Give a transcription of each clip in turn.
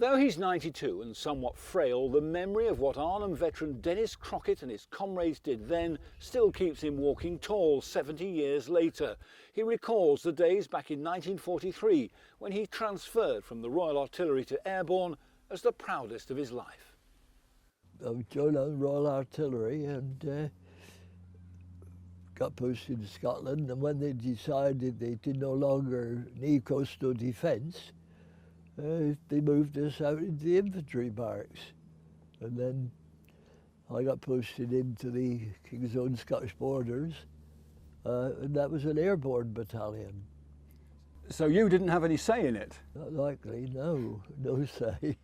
Though he's 92 and somewhat frail, the memory of what Arnhem veteran Dennis Crockett and his comrades did then still keeps him walking tall 70 years later. He recalls the days back in 1943 when he transferred from the Royal Artillery to Airborne as the proudest of his life. I joined the Royal Artillery and got posted in Scotland, and when they decided they did no longer need coastal defence, they moved us out into the infantry barracks. And then I got posted into the King's Own Scottish Borders, and that was an airborne battalion. So you didn't have any say in it? Not likely, no say.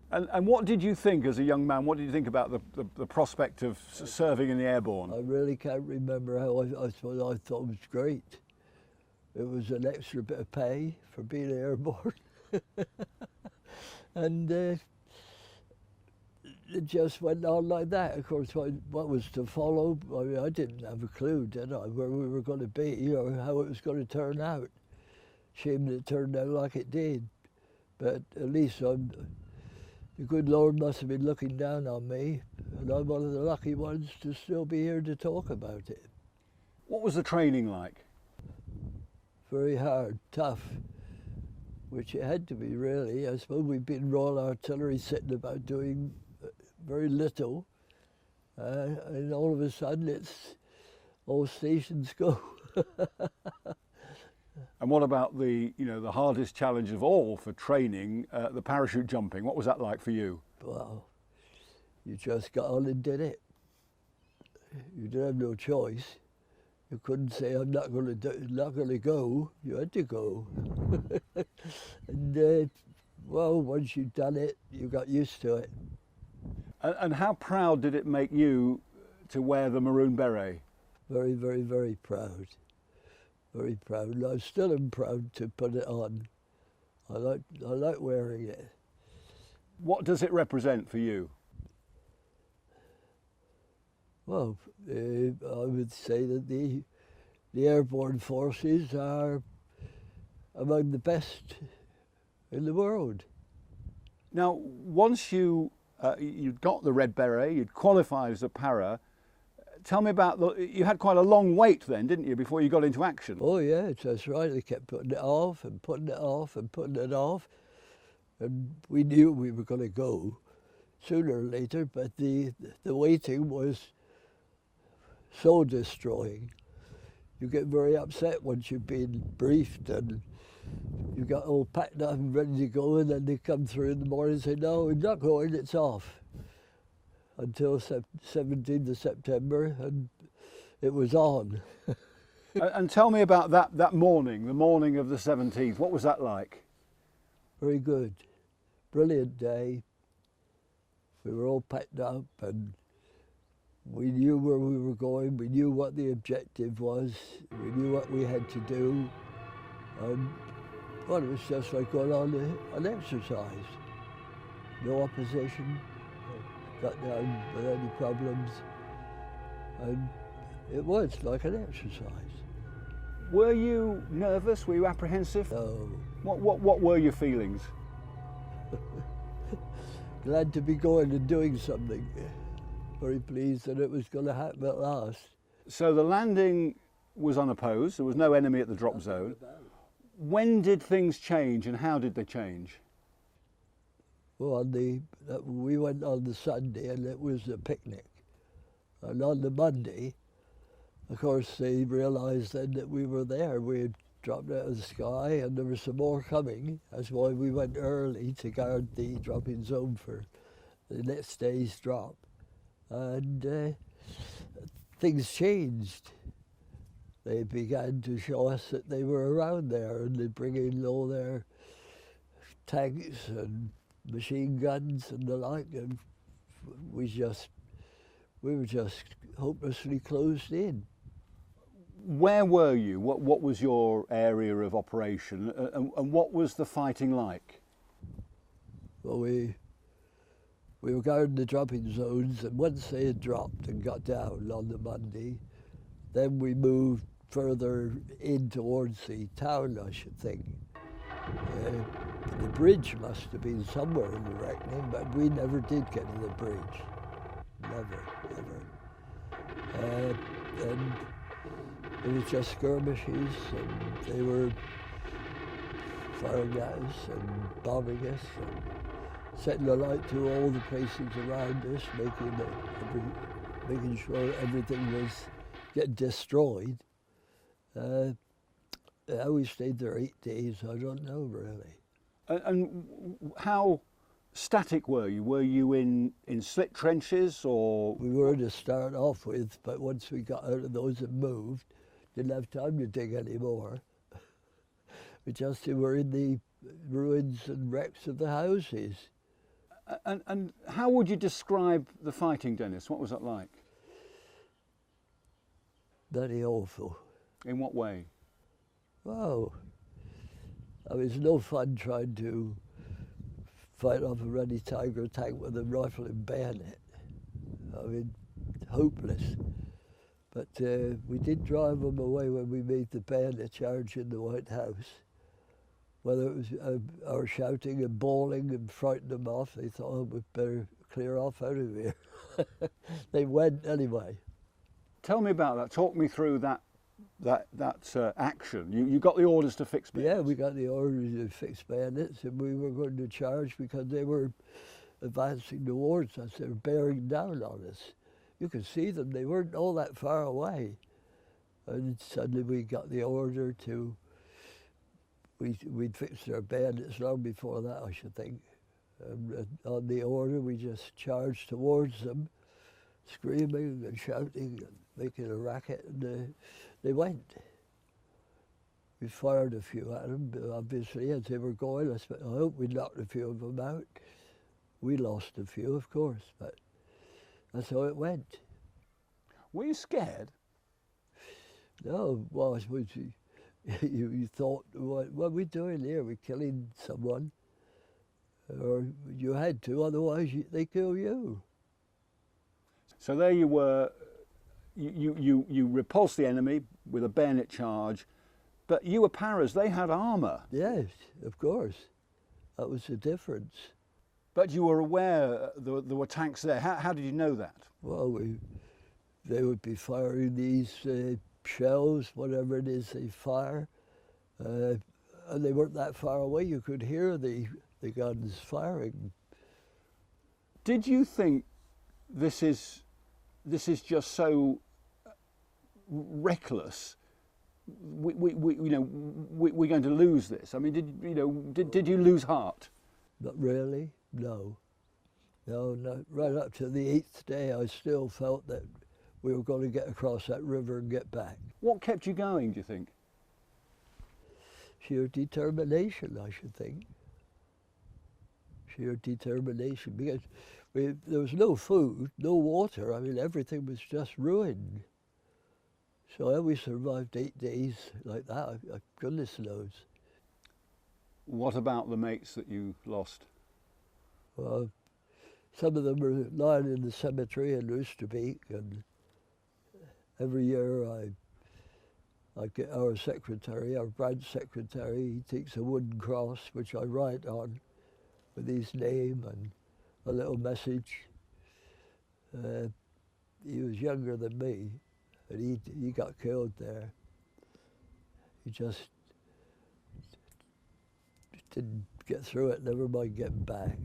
And what did you think as a young man? What did you think about the prospect of serving in the airborne? I really can't remember how I thought it was great. It was an extra bit of pay for being airborne. And it just went on like that. Of course, what was to follow, I mean, I didn't have a clue, did I, where we were going to be or how it was going to turn out. Shame that it turned out like it did. But at least the good Lord must have been looking down on me, and I'm one of the lucky ones to still be here to talk about it. What was the training like? Very hard, tough, which it had to be really. I suppose we've been Royal Artillery sitting about doing very little, and all of a sudden it's all stations go. And what about the hardest challenge of all for training, the parachute jumping? What was that like for you? Well, you just got on and did it. You didn't have no choice. You couldn't say, I'm not going to go. You had to go. And well, once you'd done it, you got used to it. And how proud did it make you to wear the maroon beret? Very, very, very proud. Very proud. I still am proud to put it on. I like wearing it. What does it represent for you? Well, I would say that the airborne forces are among the best in the world. Now, once you'd got the red beret, you'd qualified as a para. Tell me about you had quite a long wait then, didn't you, before you got into action? Oh yeah, that's right. They kept putting it off and putting it off and putting it off. And we knew we were going to go sooner or later, but the waiting was soul destroying. You get very upset once you've been briefed and you got all packed up and ready to go, and then they come through in the morning and say, no, we're not going, it's off. Until 17th of September, and it was on. And tell me about that morning, the morning of the 17th. What was that like? Very good. Brilliant day. We were all packed up and we knew where we were going. We knew what the objective was. We knew what we had to do. Well, it was just like going on an exercise. No opposition. Got down without any problems, and it was like an exercise. Were you nervous? Were you apprehensive? No. What were your feelings? Glad to be going and doing something. Very pleased that it was going to happen at last. So the landing was unopposed. There was no enemy at the drop zone. When did things change, and how did they change? Well, we went on the Sunday and it was a picnic. And on the Monday, of course, they realised then that we were there. We had dropped out of the sky and there was some more coming. That's why we went early to guard the dropping zone for the next day's drop. And things changed. They began to show us that they were around there, and they'd bring in all their tanks and machine guns and the like, and we were just hopelessly closed in. Where were you? What was your area of operation, and what was the fighting like? Well, we were guarding the dropping zones, and once they had dropped and got down on the Monday, then we moved further in towards the town, I should think. The bridge must have been somewhere in the reckoning, but we never did get to the bridge. Never, never. And it was just skirmishes, and they were firing at us and bombing us and setting alight to all the places around us, making sure everything was getting destroyed. We stayed there 8 days. I don't know really. And how static were you? Were you in slit trenches or? We were to start off with, but once we got out of those and moved, didn't have time to dig anymore. We just were in the ruins and wrecks of the houses. And how would you describe the fighting, Dennis? What was it like? Very awful. In what way? Wow. It was no fun trying to fight off a Ready Tiger tank with a rifle and bayonet. I mean, hopeless. But we did drive them away when we made the bayonet charge in the White House. Whether it was our shouting and bawling and frightening them off, they thought, oh, we'd better clear off out of here. They went anyway. Tell me about that. Talk me through that action. You got the orders to fix bayonets? Yeah, we got the orders to fix bayonets, and we were going to charge because they were advancing towards us. They were bearing down on us. You could see them. They weren't all that far away. And suddenly we got the order to, we'd fixed our bayonets long before that, I should think. On the order, we just charged towards them, screaming and shouting and making a racket, and they went. We fired a few at them, obviously, as they were going. I hope we knocked a few of them out. We lost a few, of course, but that's how it went. Were you scared? No, well, you thought, what are we doing here? We're killing someone. Or you had to, otherwise they kill you. So there you were, you repulsed the enemy with a bayonet charge, but you were paras, they had armour. Yes, of course. That was the difference. But you were aware there were tanks there. How did you know that? Well, they would be firing these shells, whatever it is they fire, and they weren't that far away. You could hear the guns firing. Did you think this is just so reckless? We're going to lose this. I mean, did you lose heart? Not really. No. Right up to the 8th day, I still felt that we were going to get across that river and get back. What kept you going, do you think? Sheer determination, I should think. Sheer determination, because there was no food, no water. I mean, everything was just ruined. So we survived 8 days like that. Goodness knows. What about the mates that you lost? Well, some of them were lying in the cemetery in Oosterbeek, and every year I get our secretary, our branch secretary, he takes a wooden cross, which I write on with his name and a little message. He was younger than me, and he got killed there. He just didn't get through it, never mind getting back.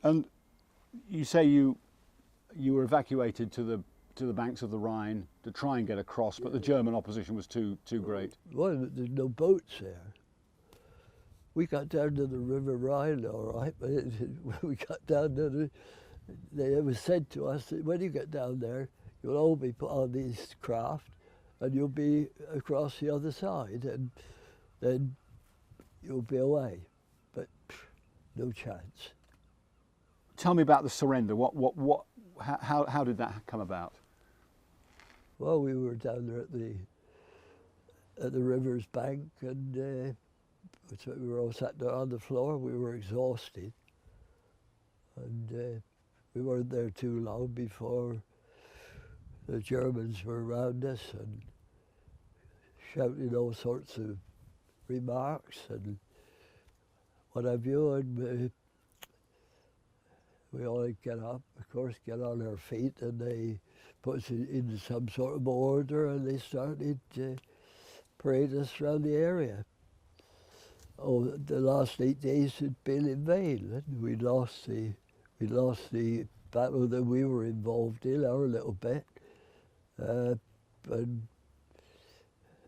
And you say you were evacuated to the banks of the Rhine to try and get across, but the German opposition was too great. Well, there's no boats there. We got down to the River Rhine, all right, but we got down to it was said to us that when you get down there, you'll all be put on this craft and you'll be across the other side, and then you'll be away. But no chance. Tell me about the surrender. How did that come about? Well, we were down there at the river's bank, and we were all sat down on the floor. We were exhausted, and we weren't there too long before the Germans were around us and shouting all sorts of remarks and what have you, and we all get up, of course, get on our feet, and they put us in some sort of order, and they started to parade us around the area. Oh, the last 8 days had been in vain. We lost the battle that we were involved in, our little bit, but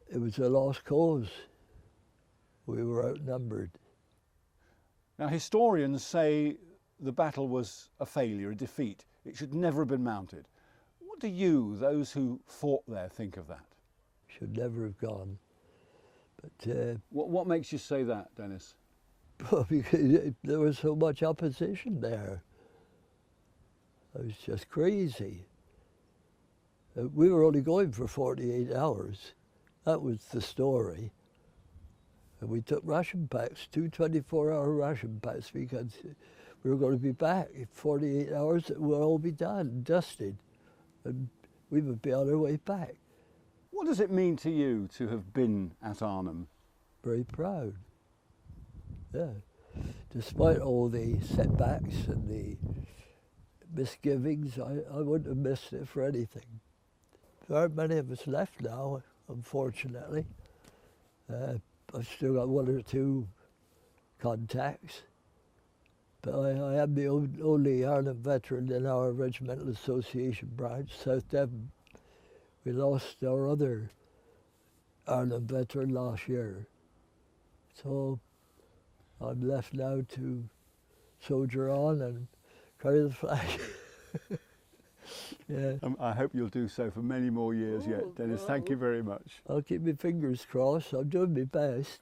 it was a lost cause. We were outnumbered. Now, historians say the battle was a failure, a defeat. It should never have been mounted. What do you, those who fought there, think of that? Should never have gone. But what makes you say that, Dennis? because there was so much opposition there. It was just crazy. We were only going for 48 hours. That was the story. And we took ration packs, 2 24-hour ration packs, because we were going to be back. In 48 hours, it would all be done, dusted, and we would be on our way back. What does it mean to you to have been at Arnhem? Very proud, yeah. Despite all the setbacks and the misgivings, I wouldn't have missed it for anything. There aren't many of us left now, unfortunately. I've still got 1 or 2 contacts, but I am the only Arnhem veteran in our regimental association branch, South Devon. We lost our other Arnhem veteran last year, so I'm left now to soldier on and carry the flag. Yeah. I hope you'll do so for many more years yet, Dennis. Thank you very much. I'll keep my fingers crossed. I'm doing my best.